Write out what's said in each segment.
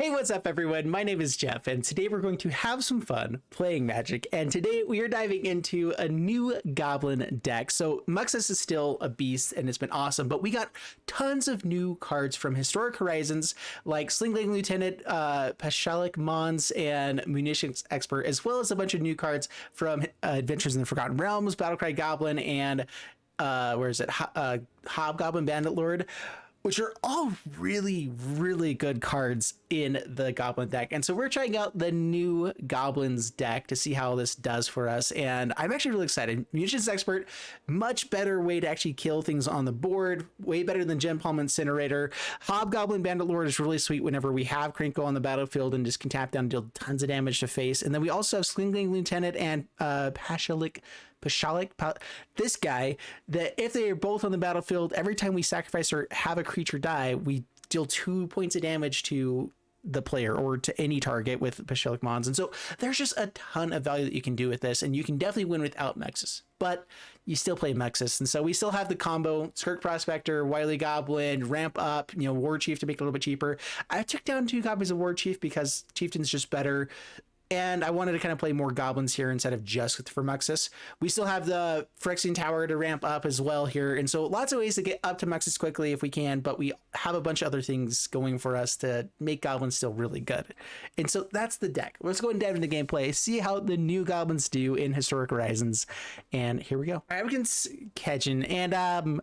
Hey, what's up everyone? My name is Jeff and today we're going to have some fun playing Magic, and today we are diving into a new Goblin deck. So Muxus is still a beast and it's been awesome, but we got tons of new cards from Historic Horizons like Sling-Gang Lieutenant, Pashalik Mons, and Munitions Expert, as well as a bunch of new cards from Adventures in the Forgotten Realms, Battle Cry Goblin, and Hobgoblin Bandit Lord, which are all really good cards in the Goblin deck. And so we're trying out the new Goblins deck to see how this does for us. And I'm actually really excited. Munitions Expert, much better way to actually kill things on the board, way better than Gem Palm Incinerator. Hobgoblin Bandit Lord is really sweet whenever we have Krenko on the battlefield and just can tap down and deal tons of damage to face. And then we also have Sling-Gang Lieutenant and Pashalik, this guy, that if they are both on the battlefield, every time we sacrifice or have a creature die, we deal 2 points of damage to the player or to any target with Pashalik Mons. And so there's just a ton of value that you can do with this, and you can definitely win without Muxus, but you still play Muxus. And so we still have the combo Skirk Prospector, Wily Goblin, ramp up, Warchief to make it a little bit cheaper. I took down 2 copies of Warchief because Chieftain's just better, and I wanted to kind of play more goblins here instead of just for Muxus. We still have the Phyrexian Tower to ramp up as well here. And so lots of ways to get up to Muxus quickly if we can, but we have a bunch of other things going for us to make goblins still really good. And so that's the deck. Let's go and dive into the gameplay, see how the new goblins do in Historic Horizons. And here we go. All right, we can Kedgen, and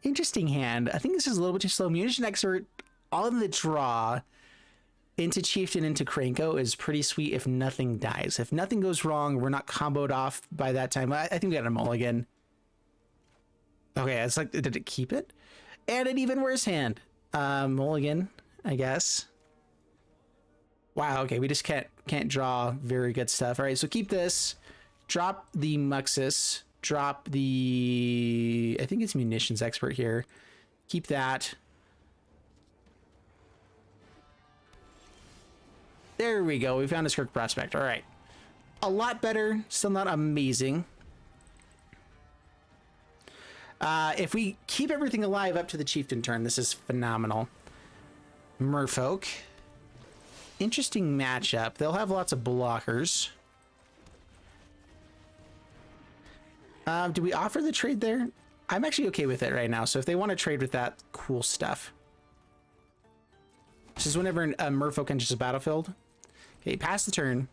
interesting hand. I think this is a little bit too slow. Munitions Expert on the draw into Chieftain into Krenko is pretty sweet if nothing dies. If nothing goes wrong, we're not comboed off by that time. I think we got a mulligan. Okay, it's like, did it keep it? And an even worse hand. Mulligan, I guess. Wow, okay, we just can't draw very good stuff. All right, so keep this. Drop the Muxus. Drop the, I think it's Munitions Expert here. Keep that. There we go. We found a Skirk Prospector. All right. A lot better. Still not amazing. If we keep everything alive up to the Chieftain turn, this is phenomenal. Merfolk. Interesting matchup. They'll have lots of blockers. Do we offer the trade there? I'm actually okay with it right now. So if they want to trade with that, cool stuff. This is whenever a Merfolk enters the battlefield. Okay, pass the turn.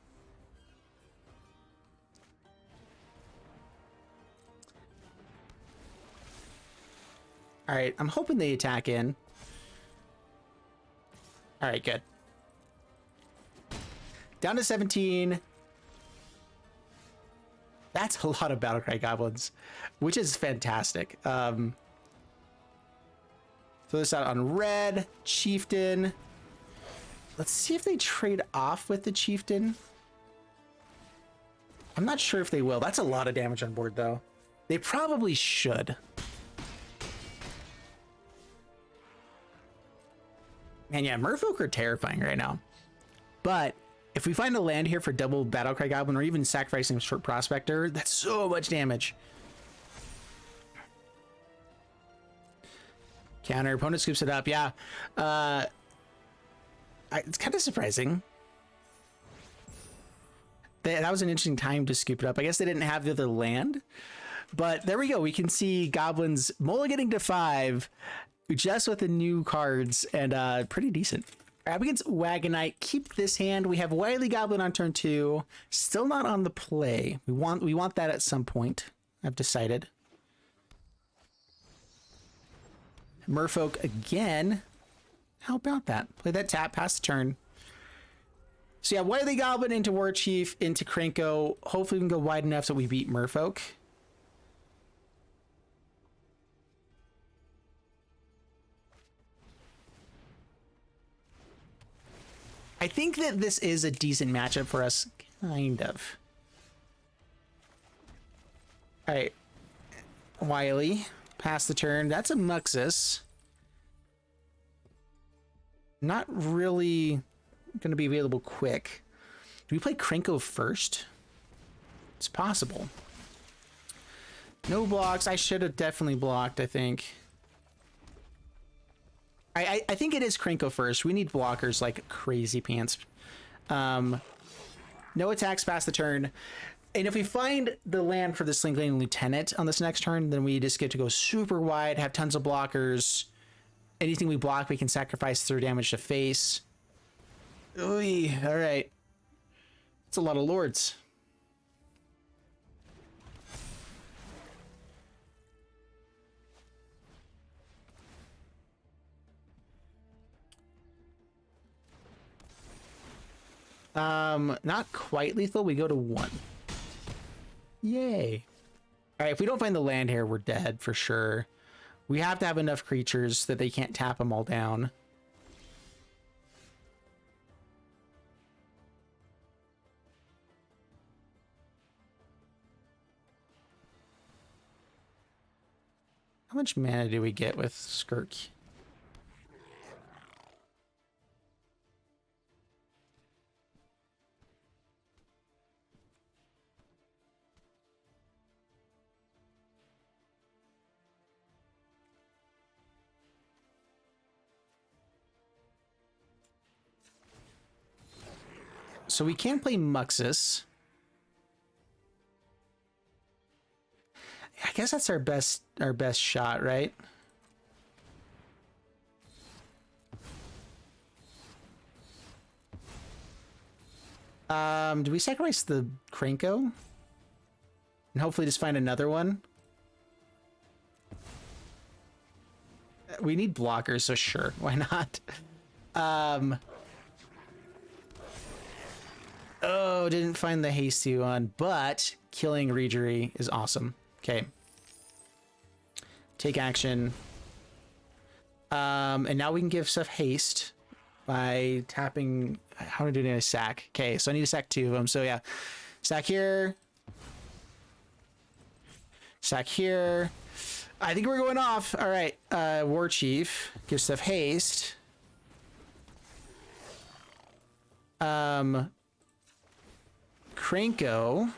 All right, I'm hoping they attack in. All right, good. Down to 17. That's a lot of Battle Cry Goblins, which is fantastic. Throw this out on red, Chieftain. Let's see if they trade off with the Chieftain. I'm not sure if they will. That's a lot of damage on board, though. They probably should. Man, yeah, Merfolk are terrifying right now. But if we find a land here for double Battle Cry Goblin or even sacrificing Skirk Prospector, that's so much damage. Counter, opponent scoops it up. Yeah. It's kind of surprising. That was an interesting time to scoop it up. I guess they didn't have the other land, but there we go. We can see Goblins mulliganing to 5 just with the new cards, and pretty decent. All right, against Wagonite, keep this hand. We have Wily Goblin on turn 2, still not on the play. We want that at some point, I've decided. Merfolk again. How about that? Play that tap, pass the turn. So yeah, Wily Goblin into Warchief, into Krenko. Hopefully we can go wide enough so we beat Merfolk. I think that this is a decent matchup for us, kind of. All right, Wily, pass the turn. That's a Muxus. Not really going to be available quick. Do we play Krenko first? It's possible. No blocks. I should have definitely blocked, I think. I think it is Krenko first. We need blockers like crazy pants. No attacks past the turn. And if we find the land for the Sling-Gang Lieutenant on this next turn, then we just get to go super wide, have tons of blockers. Anything we block, we can sacrifice through damage to face. Ooh, all right. That's a lot of lords. Not quite lethal. We go to 1. Yay. All right, if we don't find the land here, we're dead for sure. We have to have enough creatures that they can't tap them all down. How much mana do we get with Skirk? So we can play Muxus. I guess that's our best shot, right? Do we sacrifice the Krenko? And hopefully just find another one? We need blockers, so sure, why not? Oh, didn't find the hasty one, but killing Regery is awesome. Okay. Take action. And now we can give stuff haste by tapping. How do I do a sack? Okay, so I need to sack 2 of them. So yeah, sack here. Sack here. I think we're going off. All right. Warchief. Give stuff haste. Krenko.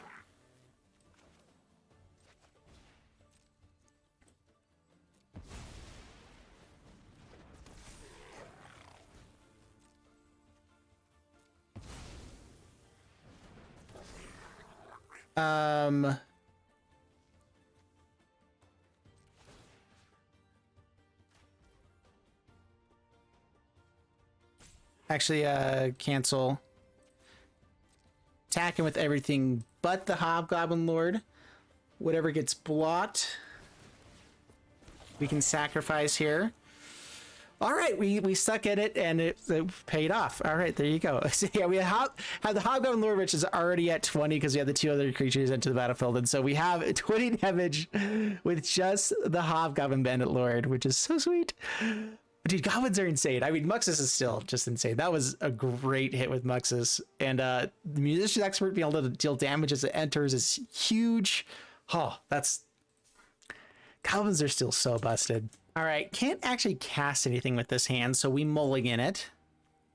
Actually, cancel. Attacking with everything but the Hobgoblin Lord. Whatever gets blocked, we can sacrifice here. All right, we stuck at it and it paid off. All right, there you go. So yeah, we have the Hobgoblin Lord, which is already at 20 because we have the 2 other creatures into the battlefield, and so we have 20 damage with just the Hobgoblin Bandit Lord, which is so sweet. Dude, goblins are insane. I mean, Muxus is still just insane. That was a great hit with Muxus. And the Munitions Expert being able to deal damage as it enters is huge. Oh, goblins are still so busted. All right, can't actually cast anything with this hand, so we mulligan it.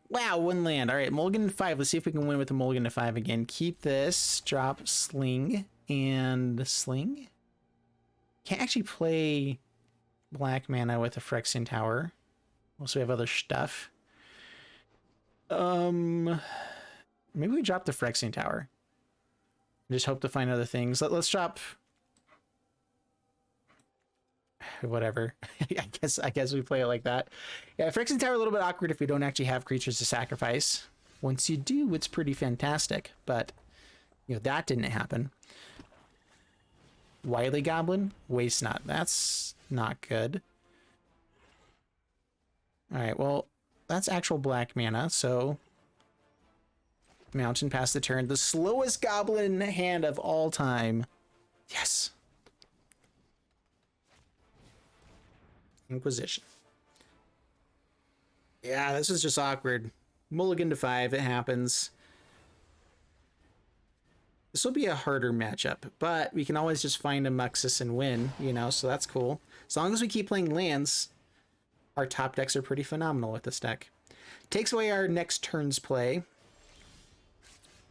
Wow, 1 land. All right, mulligan to 5. Let's see if we can win with a mulligan to 5 again. Keep this, drop Sling and Sling. Can't actually play black mana with a Phyrexian Tower. Also, we have other stuff. Maybe we drop the Phyrexian Tower. Just hope to find other things. Let's drop whatever. I guess we play it like that. Yeah, Phyrexian Tower a little bit awkward if we don't actually have creatures to sacrifice. Once you do, it's pretty fantastic. But you know that didn't happen. Wily Goblin, Waste Not. That's not good. All right, well, that's actual black mana, so Mountain past the turn. The slowest goblin hand of all time. Yes. Inquisition. Yeah, this is just awkward. Mulligan to 5, it happens. This will be a harder matchup, but we can always just find a Muxus and win, you know, so that's cool. As long as we keep playing lands, our top decks are pretty phenomenal with this deck. Takes away our next turn's play.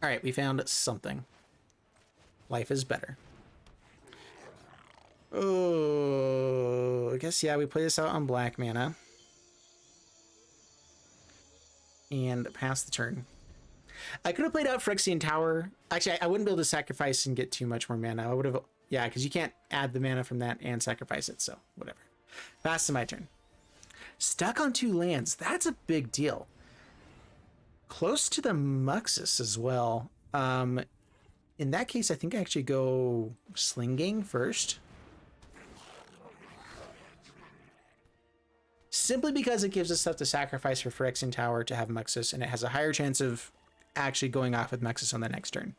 All right, we found something. Life is better. Oh, I guess, yeah, we play this out on black mana. and pass the turn. I could have played out Phyrexian Tower. Actually, I wouldn't be able to sacrifice and get too much more mana. I would have, yeah, because you can't add the mana from that and sacrifice it, so whatever. Pass to my turn. Stuck on 2 lands. That's a big deal. Close to the Muxus as well. In that case, I think I actually go Sling-Gang first. Simply because it gives us stuff to sacrifice for Phyrexian Tower to have Muxus, and it has a higher chance of actually going off with Muxus on the next turn.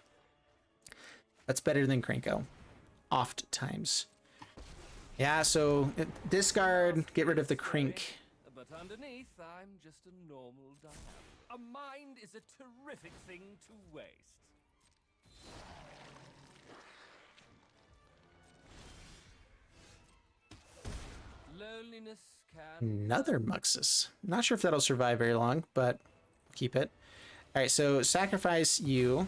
That's better than Krenko. Oft times. Yeah, so discard, get rid of the Crank. But underneath, I'm just a normal dog. A mind is a terrific thing to waste. Loneliness can... Another Muxus. Not sure if that'll survive very long, but keep it. All right, so sacrifice you.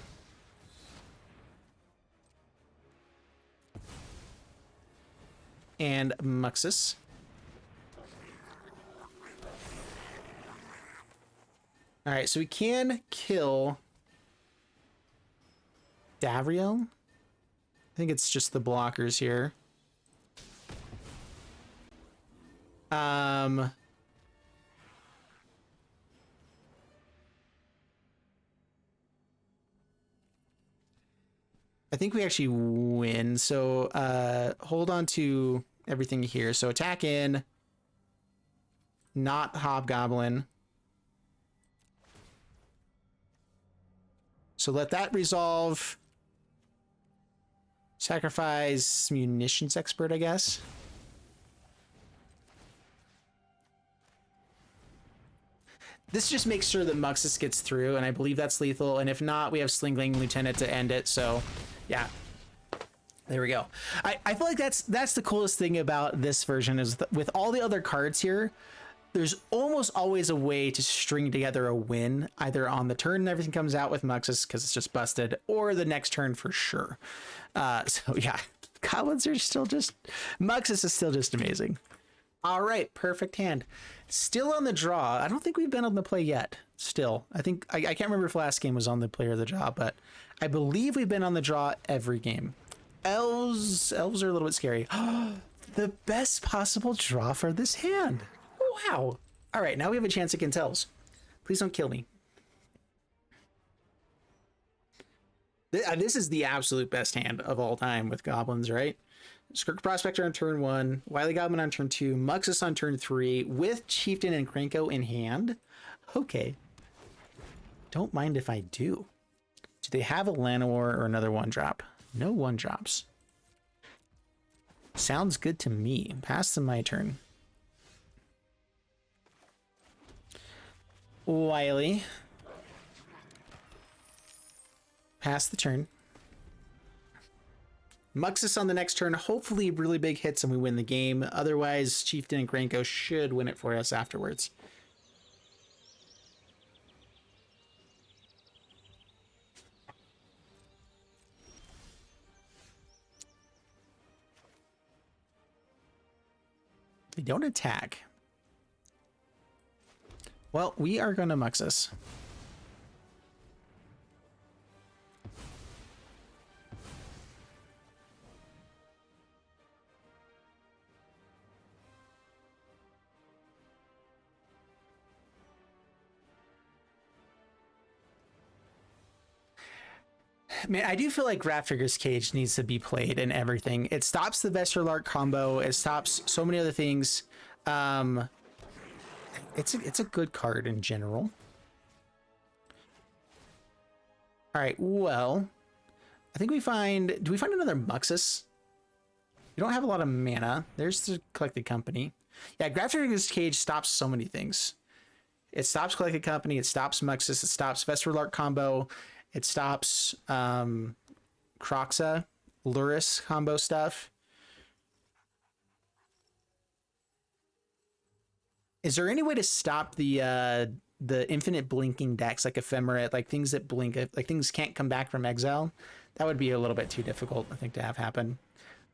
And Muxus. All right, so we can kill Davriel. I think it's just the blockers here. I think we actually win. So hold on to everything here. So attack in, not Hobgoblin. So let that resolve. Sacrifice Munitions Expert, I guess. This just makes sure that Muxus gets through, and I believe that's lethal. And if not, we have Sling-Gang Lieutenant to end it. So, yeah. There we go. I feel like that's the coolest thing about this version is with all the other cards here, there's almost always a way to string together a win, either on the turn and everything comes out with Muxus because it's just busted, or the next turn for sure. So yeah, Goblins are still just... Muxus is still just amazing. All right, perfect hand. Still on the draw. I don't think we've been on the play yet. Still, I think I can't remember if last game was on the play or the draw, but I believe we've been on the draw every game. Elves are a little bit scary. The best possible draw for this hand. Wow. All right, now we have a chance against elves. Please don't kill me. This is the absolute best hand of all time with goblins, right? Skirk Prospector on turn 1, Wily Goblin on turn 2, Muxus on turn 3, with Chieftain and Krenko in hand. Okay. Don't mind if I do. Do they have a Llanowar or another 1-drop? No 1-drops. Sounds good to me. Pass to my turn. Wily. Pass the turn. Muxus on the next turn. Hopefully really big hits and we win the game. Otherwise, Chieftain and Krenko should win it for us afterwards. They don't attack. Well, we are going to Muxus. Man, I do feel like Grafdigger's Cage needs to be played in everything. It stops the Vesterlark combo. It stops so many other things. It's a good card in general. All right, well, I think we find... Do we find another Muxus? We don't have a lot of mana. There's the Collected Company. Yeah, Grafdigger's Cage stops so many things. It stops Collected Company. It stops Muxus. It stops Vesterlark combo. It stops Kroxa, Luris combo stuff. Is there any way to stop the infinite blinking decks, like Ephemerate, like things that blink, like things can't come back from exile? That would be a little bit too difficult, I think, to have happen.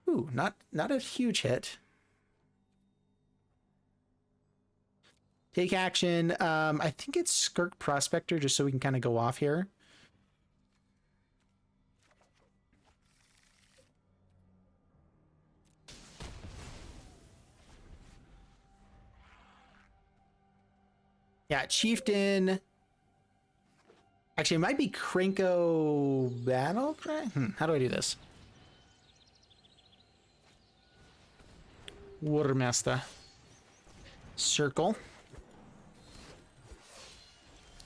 Ooh, not a huge hit. Take action. I think it's Skirk Prospector, just so we can kind of go off here. Yeah, Chieftain. Actually, it might be Krenko Battle Cry. How do I do this? Watermaster. Circle.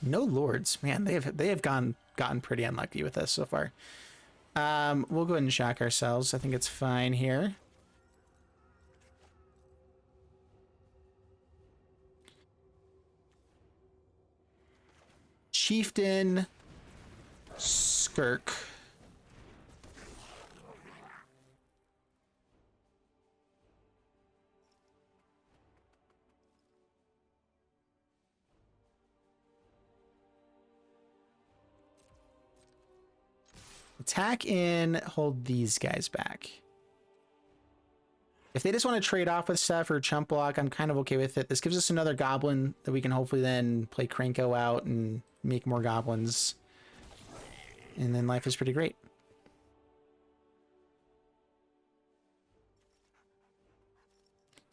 No lords, man. They have gotten pretty unlucky with us so far. We'll go ahead and shock ourselves. I think it's fine here. Chieftain, Skirk. Attack in, hold these guys back. If they just want to trade off with stuff or chump block, I'm kind of okay with it. This gives us another goblin that we can hopefully then play Krenko out and make more goblins. And then life is pretty great.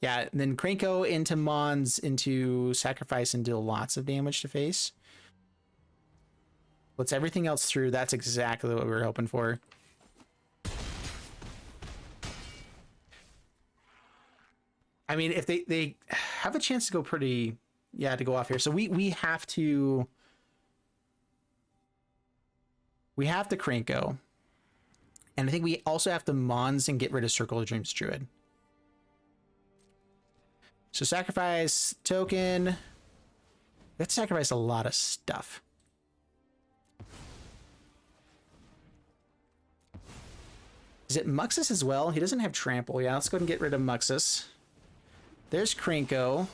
Yeah, then Krenko into Mons into sacrifice and deal lots of damage to face. Puts everything else through. That's exactly what we were hoping for. I mean, if they have a chance to go pretty, yeah, to go off here. So we have to Krenko. And I think we also have to Mons and get rid of Circle of Dreams Druid. So sacrifice token. We have to sacrifice a lot of stuff. Is it Muxus as well? He doesn't have trample. Yeah, let's go ahead and get rid of Muxus. There's Krenko.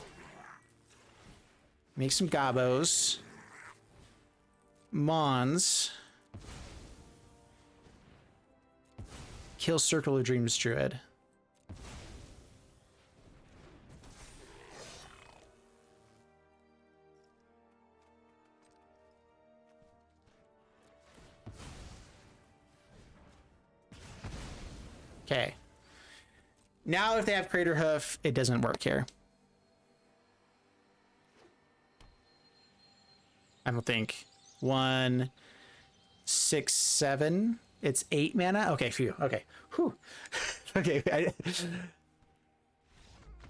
Make some gobos. Mons. Kill Circle of Dreams Druid. Okay. Now if they have Crater Hoof, it doesn't work here. I don't think. 1, 6, 7. It's 8 mana? Okay, phew. Okay. Whew. Okay.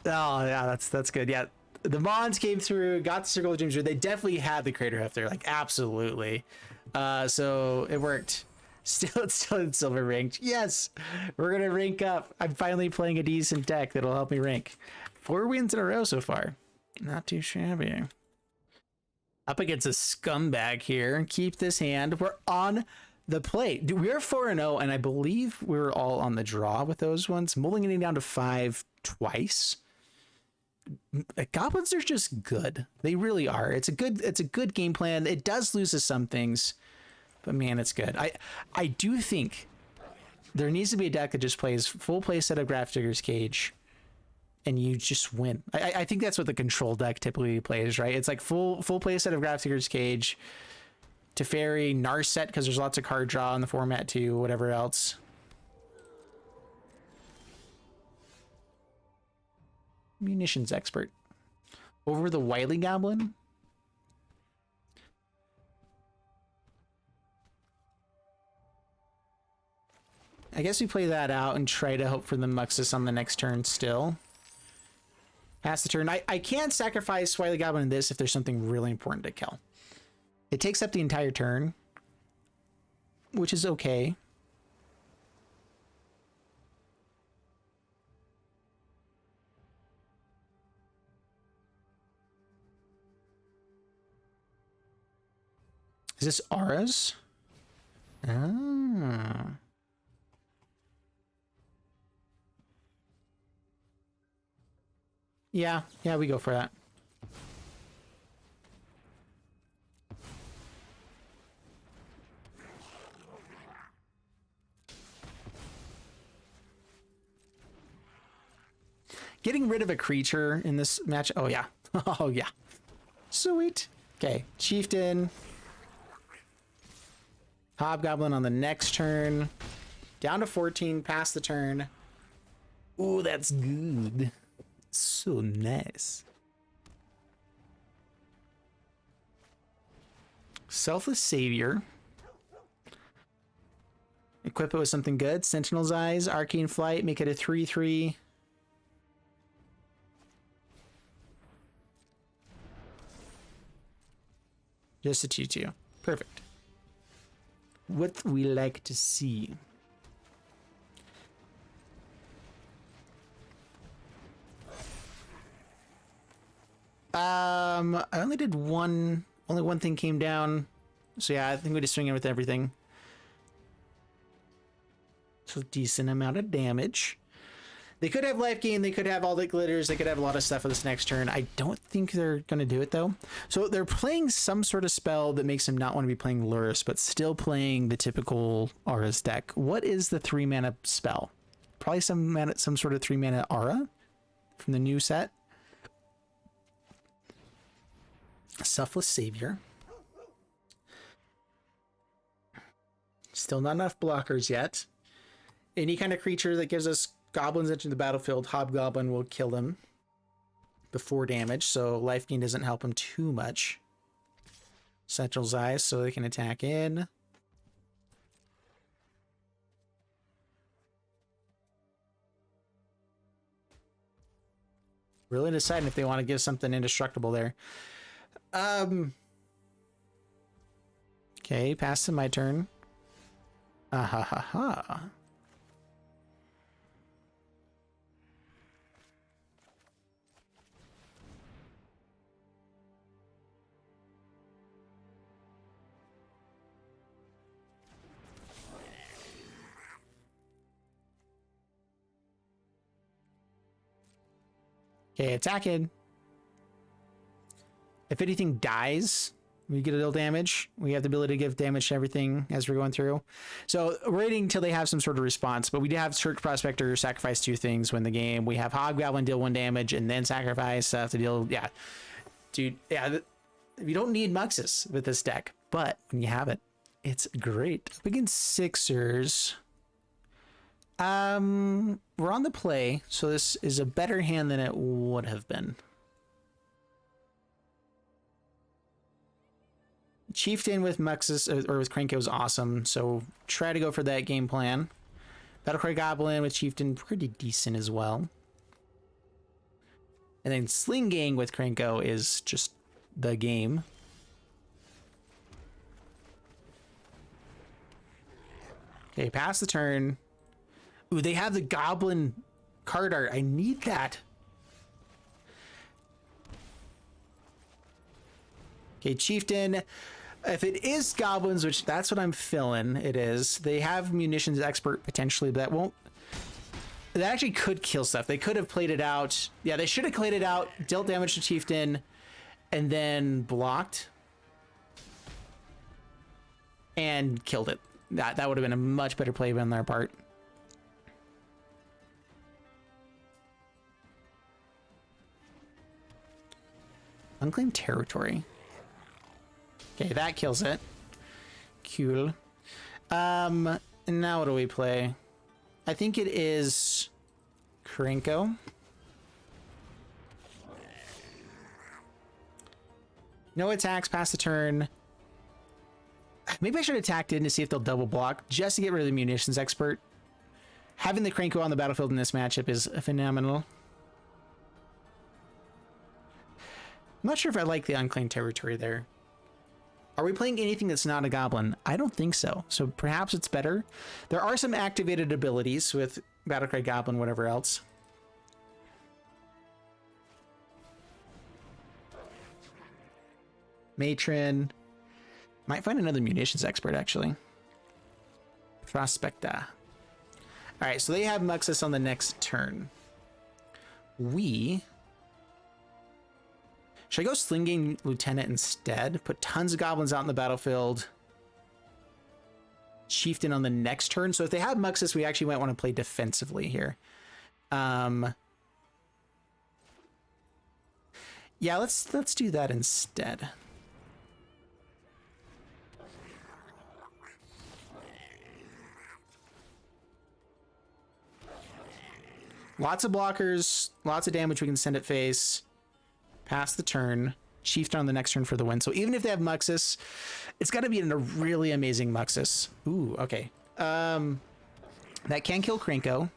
Oh, yeah, that's good. Yeah. The Mons came through, got the Circle of Dreams. They definitely had the Crater Hoof there. Like, absolutely. So it worked. Still in silver ranked. Yes, we're gonna rank up. I'm finally playing a decent deck that'll help me rank. 4 wins in a row so far. Not too shabby. Up against a scumbag here. Keep this hand. We're on the plate. We're 4-0, and I believe we were all on the draw with those ones. Mulliganing down to 5 twice. Goblins are just good. They really are. It's a good game plan. It does lose us some things. But man, it's good. I do think there needs to be a deck that just plays full play set of Grafdigger's Cage and you just win. I think that's what the control deck typically plays, right? It's like full play set of Grafdigger's Cage, Teferi, Narset, because there's lots of card draw in the format too, whatever else. Munitions Expert. Over the Wily Goblin. I guess we play that out and try to hope for the Muxus on the next turn still. Pass the turn. I can't sacrifice Wily Goblin in this if there's something really important to kill. It takes up the entire turn, which is okay. Is this auras? Ah. Yeah, we go for that. Getting rid of a creature in this match. Oh yeah, Oh, yeah. Sweet. Okay, Chieftain. Hobgoblin on the next turn. Down to 14, past the turn. Ooh, that's good. So nice. Selfless Savior. Equip it with something good. Sentinel's Eyes, Arcane Flight, make it a 3/3. Just a 2/2. Perfect. What we like to see. I only did only one thing came down. So yeah, I think we just swing in with everything. So decent amount of damage. They could have life gain, they could have all the glitters, they could have a lot of stuff for this next turn. I don't think they're going to do it though. So they're playing some sort of spell that makes them not want to be playing Lurrus, but still playing the typical Aura's deck. What is the 3-mana spell? Probably some sort of 3-mana Aura from the new set. Selfless Savior. Still not enough blockers yet. Any kind of creature that gives us goblins entering the battlefield, Hobgoblin will kill them before damage, so life gain doesn't help them too much. Sentinel's Eyes, so they can attack in. Really deciding if they want to give something indestructible there. Okay, pass to my turn. Ah ha ha ha. Okay, attacking. If anything dies, we get a little damage. We have the ability to give damage to everything as we're going through. So we're waiting until they have some sort of response, but we do have Skirk Prospector sacrifice 2 things win the game. We have Hobgoblin deal 1 damage and then sacrifice stuff to deal. Yeah, dude. Yeah, you don't need Muxus with this deck, but when you have it, it's great. Up against Sixers. We're on the play, so this is a better hand than it would have been. Chieftain with Muxus or with Krenko is awesome, so try to go for that game plan. Battle Cry Goblin with Chieftain, pretty decent as well. And then Sling-Gang with Krenko is just the game. Okay, pass the turn. Ooh, they have the Goblin card art. I need that. Okay, Chieftain. If it is Goblins, which that's what I'm feeling it is, they have Munitions Expert potentially, but that won't... That actually could kill stuff. They could have played it out. Yeah, they should have played it out, dealt damage to Chieftain, and then blocked. And killed it. That would have been a much better play on their part. Unclaimed territory. Okay, that kills it. Cool. Now what do we play? I think it is Krenko. No attacks, pass the turn. Maybe I should have attacked in to see if they'll double block, just to get rid of the Munitions Expert. Having the Krenko on the battlefield in this matchup is phenomenal. I'm not sure if I like the unclaimed territory there. Are we playing anything that's not a goblin? I don't think so. So perhaps it's better. There are some activated abilities with Battle Cry Goblin, whatever else. Matron. Might find another Munitions Expert, actually. Prospector. Alright, so they have Muxus on the next turn. Should I go Sling-Gang Lieutenant instead? Put tons of goblins out in the battlefield. Chieftain on the next turn. So if they have Muxus, we actually might want to play defensively here. Yeah, let's do that instead. Lots of blockers, lots of damage we can send at face. Pass the turn. Chieftain on the next turn for the win. So even if they have Muxus, it's got to be in a really amazing Muxus. Ooh, okay. That can kill Krenko.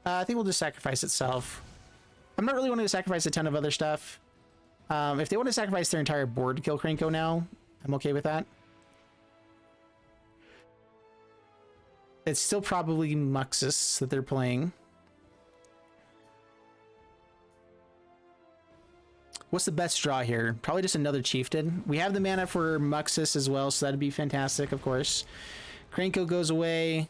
I think we'll just sacrifice itself. I'm not really wanting to sacrifice a ton of other stuff. If they want to sacrifice their entire board to kill Krenko now, I'm okay with that. It's still probably Muxus that they're playing. What's the best draw here? Probably just another Chieftain. We have the mana for Muxus as well, so that'd be fantastic, of course. Krenko goes away.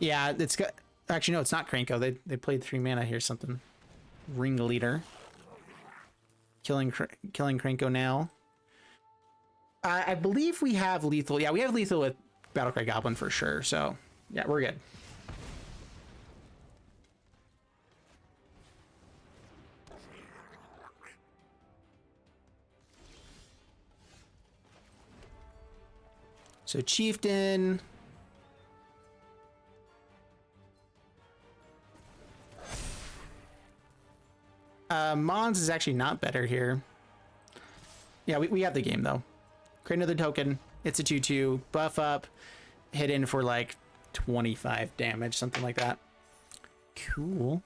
Yeah, it's got... Actually, no, it's not Krenko. They played 3 mana here, something. Ringleader. Killing Krenko now. I believe we have lethal. Yeah, we have lethal with Battle Cry Goblin for sure. So, yeah, we're good. So, Chieftain... Mons is actually not better here. Yeah, we have the game though. Create another token. It's a 2/2. Buff up. Hit in for like 25 damage, something like that. Cool.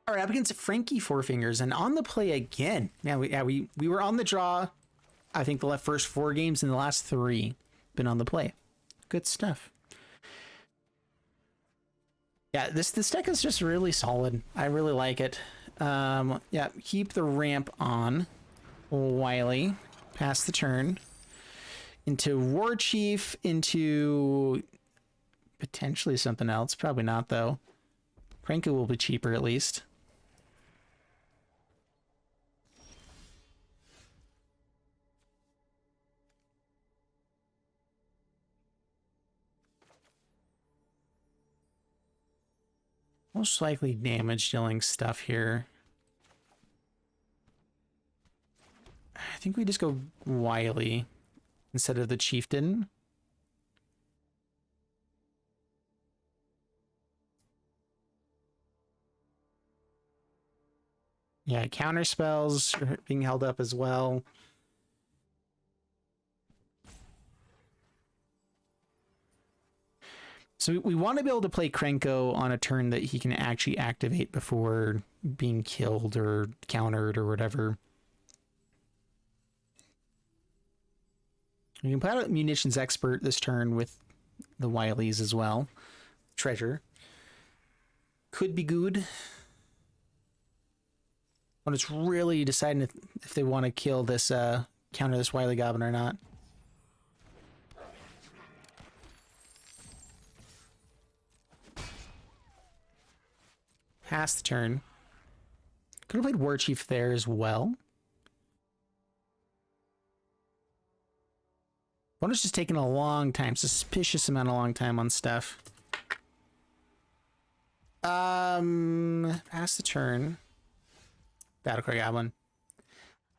All right, up against Frankie Four Fingers and on the play again. Yeah, we were on the draw. I think the first 4 games and the last 3 been on the play. Good stuff. Yeah, this deck is just really solid. I really like it. Yeah, keep the ramp on. Wily. Pass the turn. Into Warchief, into potentially something else. Probably not, though. Krenko will be cheaper, at least. Most likely damage dealing stuff here. I think we just go Wily instead of the Chieftain. Yeah, counter spells are being held up as well. So we want to be able to play Krenko on a turn that he can actually activate before being killed or countered or whatever. We can play out Munitions Expert this turn with the Wilies as well. Treasure. Could be good. When it's really deciding if they want to kill this, counter this Wily Goblin or not. Pass the turn. Could have played Warchief there as well. Opponent's just taking a long time, suspicious amount of long time on stuff. Pass the turn. Battle Cry Goblin.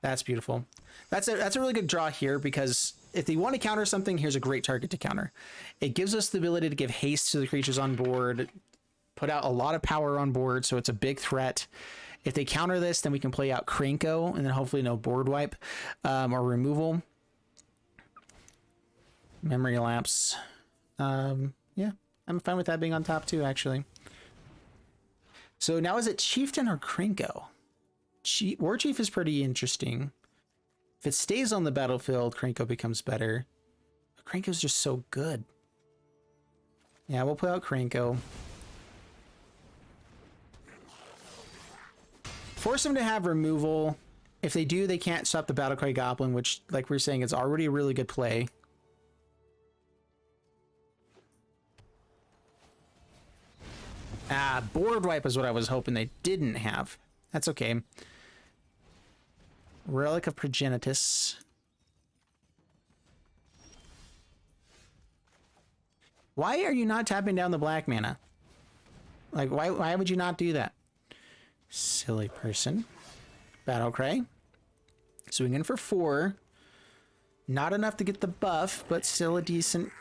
That's beautiful. That's a really good draw here because if they want to counter something, here's a great target to counter. It gives us the ability to give haste to the creatures on board, put out a lot of power on board, so it's a big threat. If they counter this, then we can play out Krenko and then hopefully no board wipe or removal. Memory lapse. Yeah, I'm fine with that being on top too, actually. So now is it Chieftain or Krenko? Warchief is pretty interesting. If it stays on the battlefield, Krenko becomes better. But Krenko's just so good. Yeah, we'll play out Krenko. Force him to have removal. If they do, they can't stop the Battle Cry Goblin, which, like we we're saying, is already a really good play. Board wipe is what I was hoping they didn't have. That's okay. Relic of Progenitus. Why are you not tapping down the black mana? Like, why would you not do that? Silly person. Battle Cry. Swinging for 4. Not enough to get the buff, but still a decent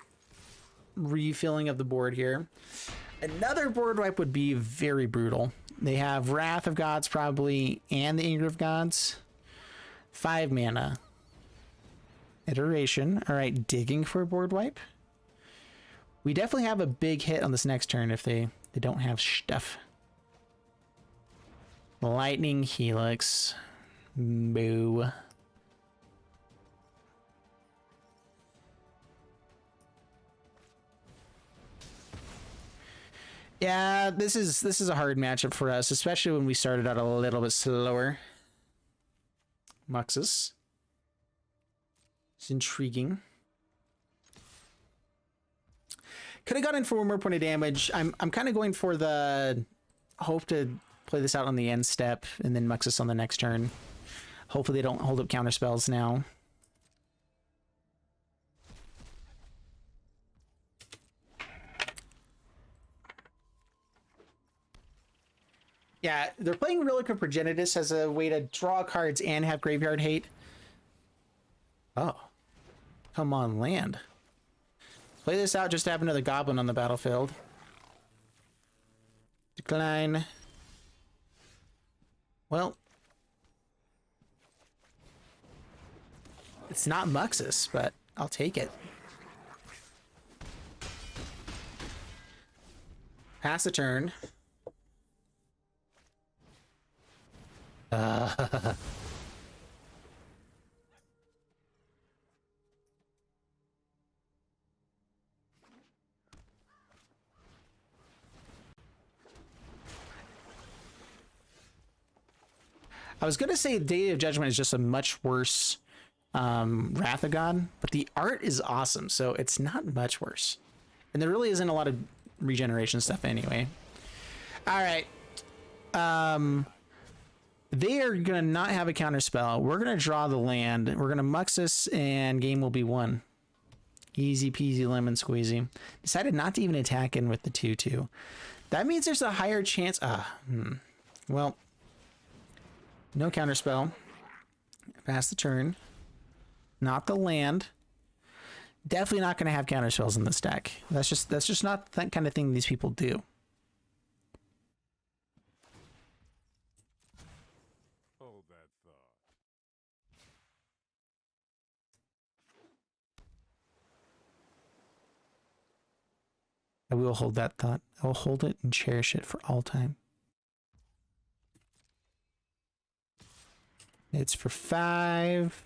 refilling of the board here. Another board wipe would be very brutal. They have Wrath of Gods probably, and the Anger of Gods. 5 mana. Iteration. All right, digging for a board wipe. We definitely have a big hit on this next turn if they don't have stuff. Lightning Helix. Boo. Yeah, this is a hard matchup for us, especially when we started out a little bit slower. Muxus. It's intriguing. Could have gone in for 1 more point of damage. I'm kind of going for the hope to play this out on the end step and then Muxus on the next turn. Hopefully they don't hold up counter spells now. Yeah, they're playing Relic of Progenitus as a way to draw cards and have graveyard hate. Oh. Come on, land. Play this out just to have another goblin on the battlefield. Decline. Well. It's not Muxus, but I'll take it. Pass the turn. I was gonna say Day of Judgment is just a much worse Wrath of God, but the art is awesome, so it's not much worse. And there really isn't a lot of regeneration stuff anyway. All right. They are gonna not have a counter spell. We're gonna draw the land. We're gonna Muxus, and game will be won. Easy peasy lemon squeezy. Decided not to even attack in with the 2/2. That means there's a higher chance. Well, no counter spell. Pass the turn. Not the land. Definitely not going to have counter spells in this deck. That's just not that kind of thing these people do. Hold that thought. I will hold that thought. I will hold it and cherish it for all time. It's for 5.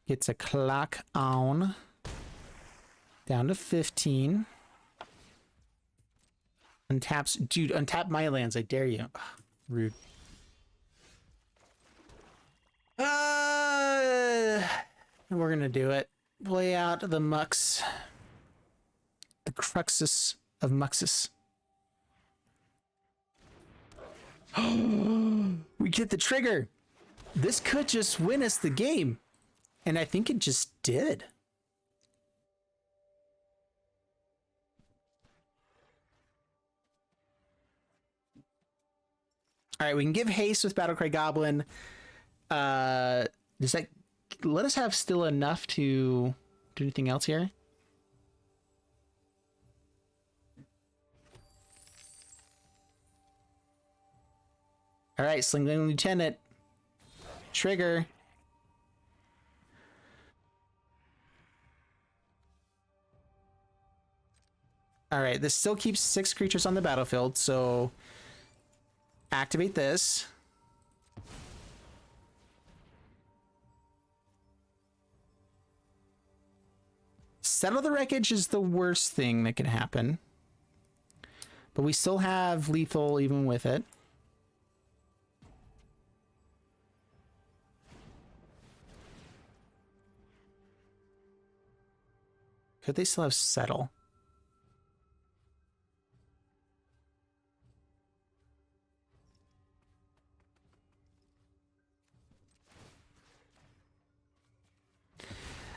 Gets a clock on. Down to 15. Untaps. Dude, untap my lands. I dare you. Ugh, rude. We're going to do it. Play out the Mux. The Cruxus of Muxus. We get the trigger. This could just win us the game. And I think it just did. All right, we can give haste with Battle Cry Goblin. Does that let us have still enough to do anything else here? All right, Sling-Gang Lieutenant. Trigger. All right, this still keeps 6 creatures on the battlefield, so activate this. Settle the Wreckage is the worst thing that can happen, but we still have lethal even with it. Could they still have Settle?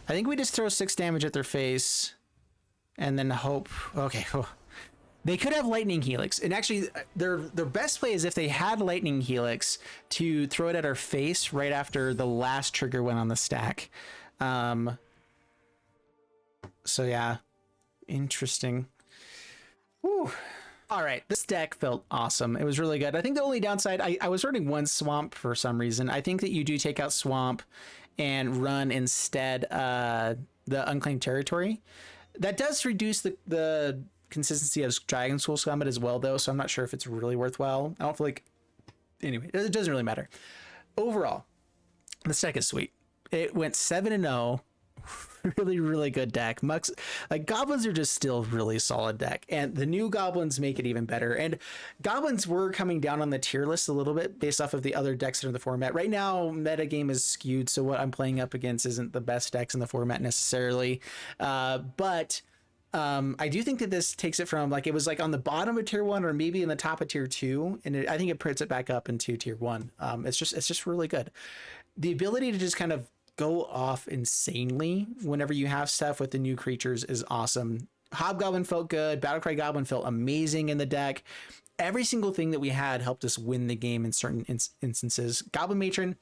I think we just throw 6 damage at their face and then hope. Okay. They could have Lightning Helix, and actually their best play is if they had Lightning Helix to throw it at our face right after the last trigger went on the stack. So yeah, interesting. Whew. All right, this deck felt awesome. It was really good. I think the only downside, I was running 1 Swamp for some reason. I think that you do take out Swamp and run instead the Unclaimed Territory. That does reduce the consistency of Dragonskull Summit as well, though, so I'm not sure if it's really worthwhile. I don't feel like... Anyway, it doesn't really matter. Overall, this deck is sweet. It went 7-0. Really, really good deck. Goblins are just still really solid deck, and the new Goblins make it even better. And Goblins were coming down on the tier list a little bit based off of the other decks that are in the format. Right now, metagame is skewed, so what I'm playing up against isn't the best decks in the format necessarily. But I do think that this takes it from, like, it was like on the bottom of tier 1 or maybe in the top of tier 2, and I think it puts it back up into tier 1. It's just really good. The ability to just kind of go off insanely whenever you have stuff with the new creatures is awesome. Hobgoblin felt good. Battle Cry Goblin felt amazing in the deck. Every single thing that we had helped us win the game in certain instances. Goblin Matron,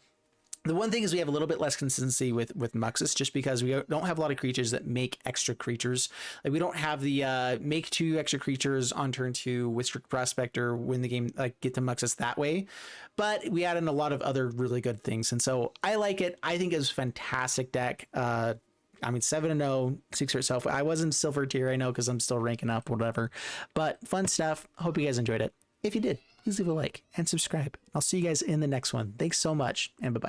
the one thing is we have a little bit less consistency with Muxus, just because we don't have a lot of creatures that make extra creatures. Like, we don't have the make 2 extra creatures on turn 2 with Skirk Prospector, win the game, like, get to Muxus that way. But we add in a lot of other really good things, and so I like it. I think it's a fantastic deck. I mean, 7-0 speaks for itself. I was in silver tier, I know, because I'm still ranking up, whatever. But fun stuff. Hope you guys enjoyed it. If you did, please leave a like and subscribe. I'll see you guys in the next one. Thanks so much, and bye-bye.